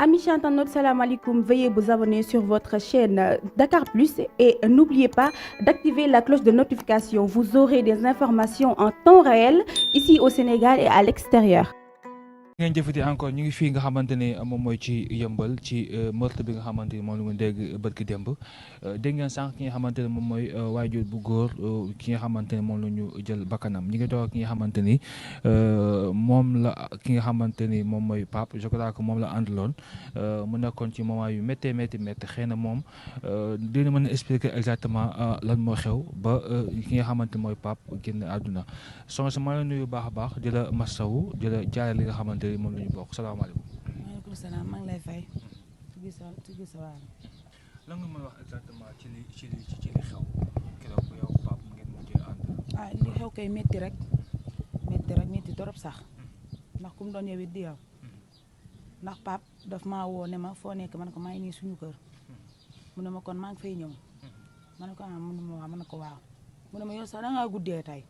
Amis internautes, salam alaikum. Veuillez vous abonner sur votre chaîne Dakar Plus et n'oubliez pas d'activer la cloche de notification. Vous aurez des informations en temps réel ici au Sénégal et à l'extérieur. ngeen jëfati encore ñu ngi fii nga xamante ni moom mooy ci yëmbal ci meurtre bi nga xamante ni moom la ñu dégg bërki démb dégg ngeen sànq ki nga xamante ne moom mooy waajur bu góor ki nga xamante ne moom la ñu jël bakkanam ñi ngi toog ki nga xamante ni moom la ki nga xamante ni moom mooy Pape je crois que moom la àndaloon mu nekkoon ci moment yu méttee métti xëy na moom dina mën a expliquer exactement lan moo xew ba ki nga xamante ni mooy Pape génn àdduna soxna si ma la nuyu baax a baax di la masawu di la jaare li nga xamante moom la ñu bokk salaamaaleykum. maaleykum salaam maa ngi lay fay. ci gis sa waay. lan nga mën a wax exactement ci li xew keroog ba yow Pape ngeen mujjee ànd. li xew kay métti rek métti torop sax ndax ku mu doon yow it di yow ndax Pape daf maa woo ne ma foo nekk man ko maa ngi nii suñu kër mu ne ma kon maa ngi fay ñëw ma ne ko mu ne ma waaw ma ne ko waaw mu ne ma yow sax da ngaa guddee tey.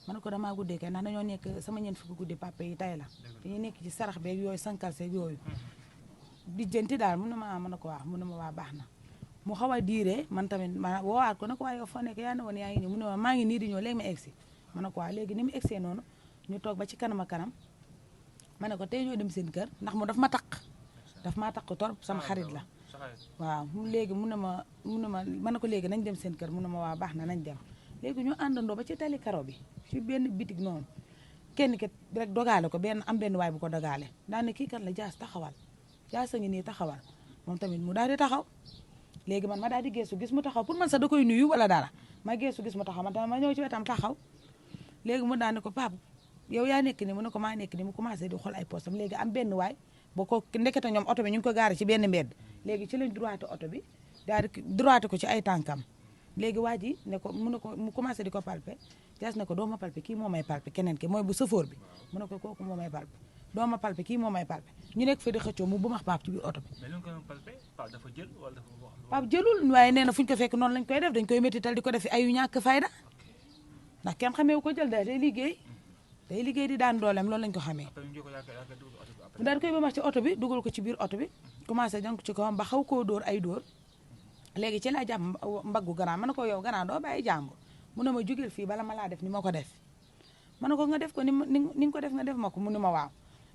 ma ne ko damaa guddee kay ndax dañoo nekk sama ñeent fukki guddi papa yi tay la dañuy nekk ci sarax beeg yooyu sankal seeg yooyu dijjanti daal mun na ma ne ko waaw mun na ma waa baax na mu xaw a diiree man tamit ma woowaat ko ne ko waaye yow foo nekk yaa ne woon yaa ngi nii mu ne ma maa ngi nii di ñëw léegi ma egsi ma ne ko waaw léegi ni mu egsee noonu ñu toog ba ci kanam ma ne ko tey ñoo dem seen kër ndax mu daf maa taq torop sama xarit la waaw léegi mu ne ma ne ko léegi nañ dem seen kër mu ne ma waa baax na nañ dem léegi ñu àndandoo ba ci tali karo bi ci benn bitig noonu kenn ki rek dogaale ko am benn waay bu ko dogaale daan ne kii kat la jaas taxawal jaas a ngi nii taxawal moom tamit mu daal di taxaw léegi man ma daal di geesu gis mu taxaw pour man sax da koy nuyu wala dara ma geesu gis mu taxaw man tamit ma ñëw ci wetam taxaw léegi mu daan ne ko Pape yow yaa nekk ni mu ne ko maa nekk ni mu commencé di xool ay postam léegi am benn waay boo ko ndekete ñoom oto bi ñu ngi ko gaare ci benn mbedd léegi ci lañ droité oto bi daal di droité ko ci ay tànkam léegi waa ji ne ko mu commencé di ko palper jaas ne ko doo ma palper kii moo may palper keneen ki mooy bu sëfoor bi mu ne ko kooku moo may palper doo ma palper kii moo may palper ñu nekk fa di xëccoo mu bu max Pape ci biir oto bi. mais lu ko doon palper Pape dafa jël wala dafa wax. Pape jëlul waaye nee na fu ñu ko fekk noonu lañ koy def dañ koy méttital di ko def ay yu ñàkk fayda ndax kenn xamee ko jël day liggéey di daan dooleem loolu lañ ko xamee. mu daal di koy ba max ci oto bi dugal ko ci biir oto bi commencé jàng ci kawam ba xaw koo dóor ay dóor léegi ci laa jàpp mbaggu gannaaw ma ne ko yow gannaaw doo bàyyi jàmbur mu ne ma jugeel fii bala ma laa def ni ma ko def ma ne ko nga def ko ni nga ko def nga def ma ko mu ne ma waaw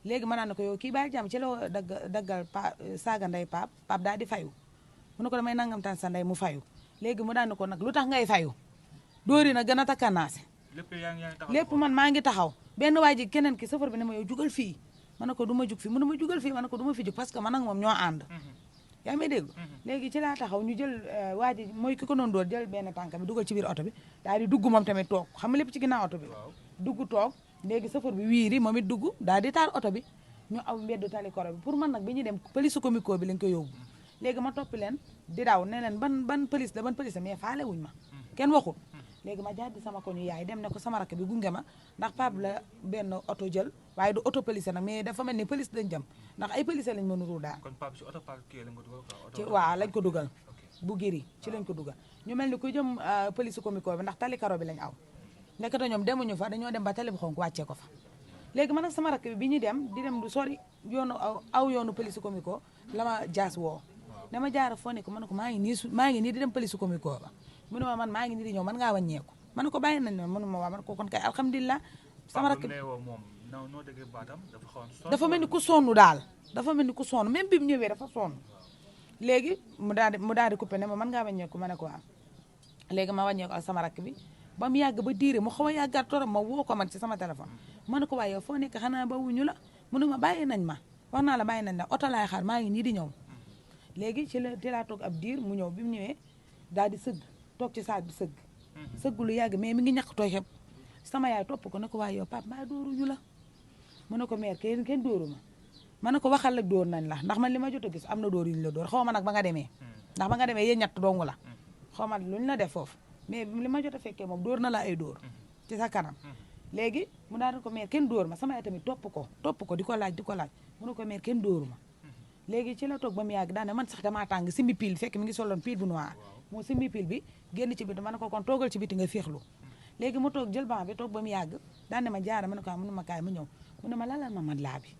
léegi ma naan ne ko yow kii bàyyi jàmm ci la daggal saaga ndey Pape daal di fayu mu ne ko damay nangam tan sa ndey mu fayu léegi mu daan ne ko nag lu tax ngay fayu dóori na gën a takkanaase lépp man maa ngi taxaw benn waa ji keneen ki safar bi ne ma yow jugal fii ma ne ko du ma jug fii mu ne ma jugal fii ma ne ko du ma fi jug parce que man ak moom ñoo ànd yaa ngi may dégg léegi ci laa taxaw ñu jël waa ji mooy ki ko doon door jël benn tànk bi dugal ci biir oto bi daal di dugg moom tamit toog xam nga lépp ci ginnaaw oto bi dugg toog léegi safar bi wiiri moom it dugg daal di taal oto bi ñu aw mbeddu tali koro bi pour man nag bi ñuy dem police comico bi lañ ko yóbbu léegi ma toppi leen di daw ne leen ban police la mais faale wuñ ma kenn waxul léegi ma jàddi sama ko ñu yaay dem ne ko sama rakk bi gunge ma ndax Pape la benn oto jël waaye du oto police nag mais dafa mel ni police lañ jëm ndax ay police lañ mën a ruur daal. kon Pape ci oto Pape kii lañ ko dugal quoi. ci waaw lañ ko dugal. bu giri ci lañ ko dugal ñu mel ni ku jëm police comico bi ndax tali karo bi lañ aw nekkata ñoom demuñu fa dañoo dem ba tali bu xonk wàccee ko fa léegi man nag sama rakk bi ñu dem di dem du sori yoonu police comico la ma jaas woo dama jaar foo ne ko ma ne ko maa ngi nii di dem police comico ba mu ne ma man maa ngi nii di ñëw man ngaa wàññeeku ma ne ko bàyyi nañ ma mu ne ma waa man ko kon kay alhamdulilah sama rakk dafa mel ni ku sonn daal dafa mel ni ku sonn même bi mu ñëwee dafa sonn léegi mu daal di coupé ne ma man ngaa wàññeeku ma ne ko waaw léegi ma wàññeeku ak sama rakk bi ba mu yàgg ba diire mu xaw a yàggaat torop ma woo ko man ci sama téléphone ma ne ko waaye yow foo nekk xanaa ba wuñu la mu ne ma bàyyi nañ ma wax naa la bàyyi nañ la oto laay xaar maa ngi nii di ñëw léegi ci laa toog ab diir mu ñëw bi mu ñëwee daal di sëgg toog ci saal bi sëgg lu yàgg mais mi ngi ñàkk tooy xeb sama yaay topp ko ne ko waaye yow Pape mbaa dóoruñu la mu ne ko mère kenn dóoru ma ne ko waxal ak dóor nañ la ndax man li ma jot a gis am na dóor yu ñu la dóor xaw ma nag ba nga demee ndax ba nga demee yéen ñett dongu la xaw ma luñ la def foofu mais li ma jot a fekkee moom dóor na la ay dóor ci sa kanam léegi mu daal ko mère kenn dóor ma sama yaay tamit topp ko di ko laaj mu ne ko mère kenn dóoru ma léegi ci la toog ba mu yàgg daane man sax damaa tàng simbi pile fekk mi ngi soloon pile bu noir moo simbi pile bi génn ci biti ma ne ko kon toogal ci biti nga féexlu léegi mu toog jël banc bi toog ba mu yàgg daane ma jaara ma ne ko mu ne ma kaay mu ñëw mu ne ma lalal ma mat laa bi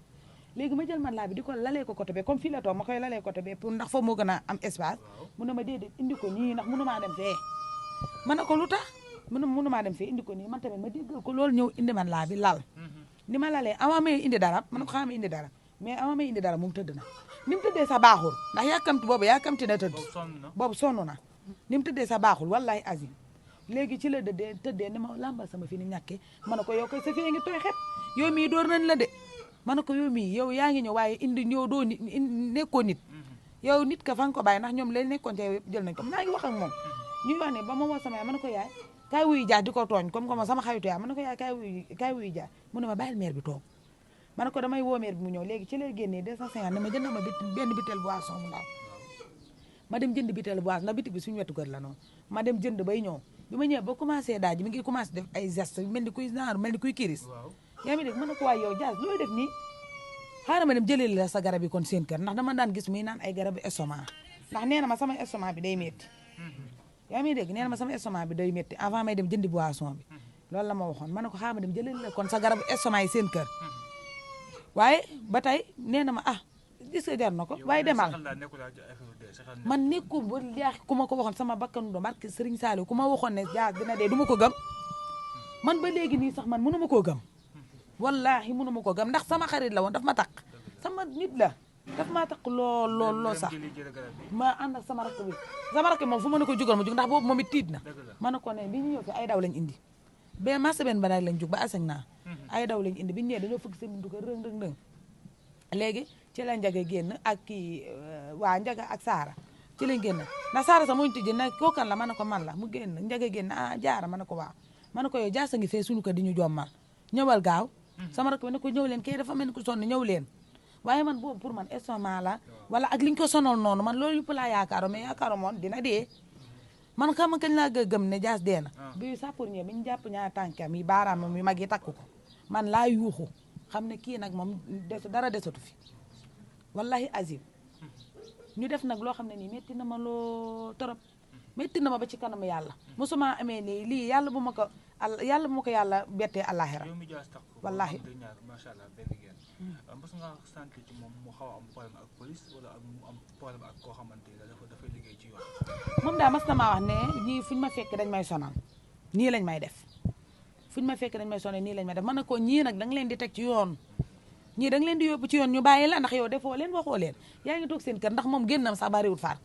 léegi ma jël matelas bi di ko lalee ko côté be comme fii la toog ma koy lalee côté be pour ndax foofu moo gën a am espace mu ne ma déedéet indi ko nii ndax mënumaa dem fee ma ne ko lu tax mënumaa dem fee indi ko nii man tamit ma déggal ko loolu ñëw indi matelas bi lal ni ma lalee ama may indi dara ma ne ko xaama indi dara mais ama may indi dara moom tëdd na ni mu tëddee sa baaxul ndax yàkkamti na tëdd boobu sonn na ni mu tëddee sa baaxul wallahi azim léegi ci la tëddee ni ma lambal sama fi ni ñàkke ma ne ko yow koy sa fi ngi tooy xet yow mii door nañ la de ma ne ko yow mii yow yaa ngi ñëw waaye indi ñëw doo nit nekkoo nit yow nit ka fa nga ko bàyyi ndax ñoom leen nekkoon ci jël nañ ko maa ngi wax ak moom ñuy wax ne ba ma woo sama yaay ma ne ko yaay kaay wuyu jaa di ko tooñ comme comme sama xaritu yaay ma ne ko yaay kaay wuyu jaa mu ne ma bàyyil maire bi toog ma ne ko damay woo maire bi mu ñëw léegi ci lay génnee 250 ne ma jënd ma benn bitel boisson mu ndaw ma dem jënd bitel boisson ndax bitig bi suñu wetu kër la noonu ma dem jënd bay ñëw bi ma ñëwee ba commencé daaj mi ngi commencé def ay gestes mel ni kuy naaru mel ni kuy kiris yaa ngi dégg mën na ko waay yow Diaz looy def nii xaaral ma dem jëlee la sa garab yi kon seen kër ndax dama daan gis muy naan ay garabu estomac ndax nee na ma sama estomac bi day métti yaa ngi dégg nee na ma sama estomac bi day métti avant may dem jëndi boisson bi loolu la ma waxoon ma ne ko xaaral ma dem jëlee la kon sa garabu estomac yi seen kër waaye ba tey nee na ma ah gis nga jar na ko waaye demal man nekkul ba yaax ku ma ko waxoon sama bakkanu do barke Serigne Saliou ku ma waxoon ne Diaz dina dee du ma ko gëm man ba léegi nii sax man mënu ma koo gëm wallahi mënu ma ko gëm ndax sama xarit la woon daf ma takk sama nit la daf maa takk lool sax ma ànd ak sama rakk moom fu ma ne ko jugal ma jug ndax boobu moom it tiit na ma ne ko ne bi ñu ñëw fi ay daw lañ indi ba marché benn ba lañ jug ba aseg naa ay daw lañ indi bi ñu ñëwee dañoo fëgg seen buntu kër rëng léegi ci la Njaga génn ak kii waa Njaga ak Saara ci lañ génn ndax Saara sax muñu tijji nag kookan la ma ne ko man la mu génn Njaga génn ah Jaara ma ne ko waaw ma ne ko yow Jaasa ngi fee suñu kër di ñu jommal ñëwal gaaw sama rakk bi ne ko ñëw leen kay dafa mel ni ko sonn ñëw leen waaye man boobu pour man estomac la wala ak liñ ko sonal noonu man loolu yëpp laa yaakaaro mais yaakaaro moon dina dee man xam nga kañ laa gëm ne Diaz dee na bi sappour ñe bi ñu jàpp ñaari tànkam yi baaraamam yu mag yi takk ko man laa yuuxu xam ne kii nag moom dara desatu fi wallahi azim ñu def nag loo xam ne nii métti na ma loo torop métti na ma ba ci kanam yàlla mosuma amee nii lii yàlla bu ma ko yàlla bettee àllaaxira wallahi macha allah benn ngeen mos nga sant ci moom mu xaw a am problème ak police wala mu am problème ak koo xamante ne dafay liggéey ci yoon moom daal mas na maa wax ne ñii fuñu ma fekk dañ may sonal nii lañ may def fuñu ma fekk dañ may sonal nii lañ may def man na ko ñii nag da nga leen di teg ci yoon ñii da nga leen di yóbbu ci yoon ñu bàyyi la ndax yow defoo leen waxoo leen yaa ngi toog seen kër ndax moom génnam sax bariwul faar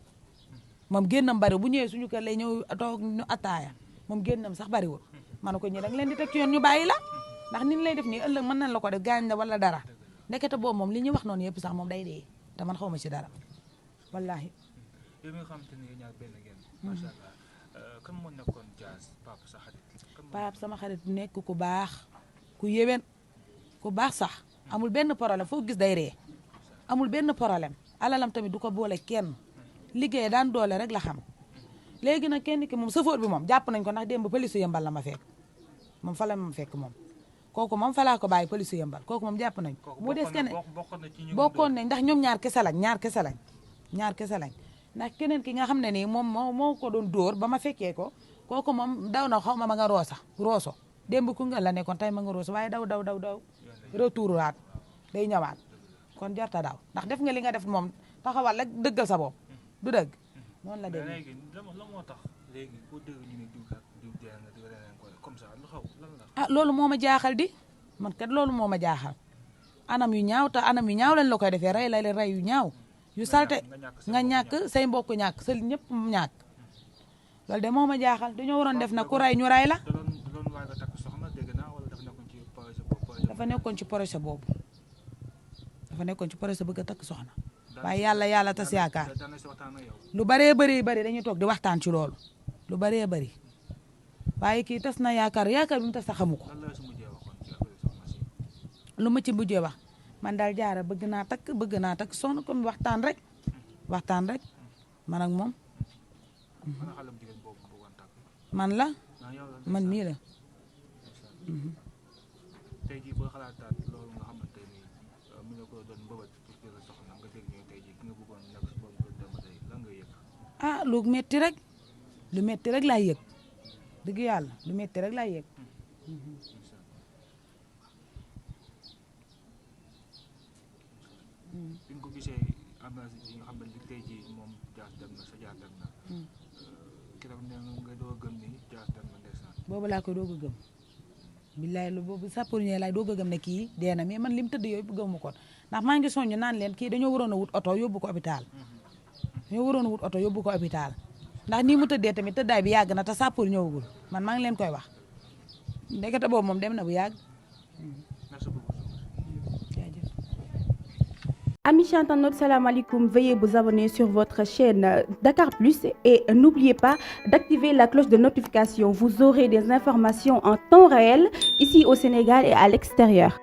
moom génnam bariwul bu ñëwee suñu kër lay ñëw toog ñu attaaya moom génnam sax bariwul man ko ñii da nga leen di teg ci yoon ñu bàyyi la ndax ni ñu lay def nii ëllëg mën nañ la ko def gaañ la wala dara ndekete boobu moom li ñuy wax noonu yëpp sax moom day dee te man xaw ma ci dara wallahi yow mi nga xamante ne ñaar benn ngeen macha allah kan moo nekkoon Diaz Pape sa xarit Pape sama xarit nekk ku baax ku yéwén ku baax sax amul benn problème foo gis day ree amul benn problème alalam tamit du ko boole kenn liggéey daan doole rek la xam léegi nag kenn ki moom sëfoor bi moom jàpp nañ ko ndax démb police yëmbal la ma fekk moom fa la ma fekk moom kooku moom fa laa ko bàyyi police yëmbal kooku moom jàpp nañ ko mu des keneen bokkoon nañ ndax ñoom ñaar kese lañ ndax keneen ki nga xam ne nii moom moo ko doon dóor ba ma fekkee ko kooku moom daw na xaw ma nga rooso démb ku nga la nekkoon tey ma nga rooso waaye daw retour waat day ñëwaat kon jarta daw ndax def nga li nga def moom taxawal rek dëggal sa bopp du dëgg noonu la demee léegi la moo tax léegi boo dégg ñu ne diw dee nga di leneen ko comme ça lu xaw lan la ah loolu moo ma jaaxal di man kat loolu moo ma jaaxal anam yu ñaaw te anam yu ñaaw lañ la koy defee rey la rey yu ñaaw yu salte nga ñàkk say mbokk ñàkk sa ñëpp ñàkk loolu de moo ma jaaxal dañoo waroon def na ku rey ñu rey la dafa nekkoon ci projet boobu bëgg a takk soxna waaye yàlla tas yaakaar lu baree bëri dañuy toog di waxtaan ci loolu lu baree bëri waaye kii tas na yaakaar bi mu tas sa xamu ko lu ma ci mujjee wax man daal Jaara bëgg naa takk soxna comme waxtaan rek man ak moom man mii la tey jii boo xalaataat loolu nga xamante ni mu ne ko doon mbëbët pour que la soxna nga dégg ñooy tey jii ki nga bëggoon nekk si boobu dem tey lan nga yëg lu metti rek laay yëg dëgg yàlla lu metti rek laay yëg bi nga ko gisee am na yi nga xam ne tey jii moom jaas dem na sa jaas dem na. keroog nee nga doo gëm ni jaas dem na ndeysaan. boobu laa koy doog a gëm. billaay lu boobu sapeur laay doog a gëm ne kii dee na mais man lim tëdd yooyu gëmuma ko ndax maa ngi soññu naan leen kii dañoo waroon a wut oto yóbbu ko hôpital. dañoo waroon a wut oto yóbbu ko hôpital ndax nii mu tëddee tamit tëddaay bi yàgg na te sapeur ñëwagul man maa ngi leen koy wax ndekete boobu moom dem na bu yàgg. Amis chantants, salam alaikum. Veuillez vous abonner sur votre chaîne Dakar Plus et n'oubliez pas d'activer la cloche de notification. Vous aurez des informations en temps réel ici au Sénégal et à l'extérieur.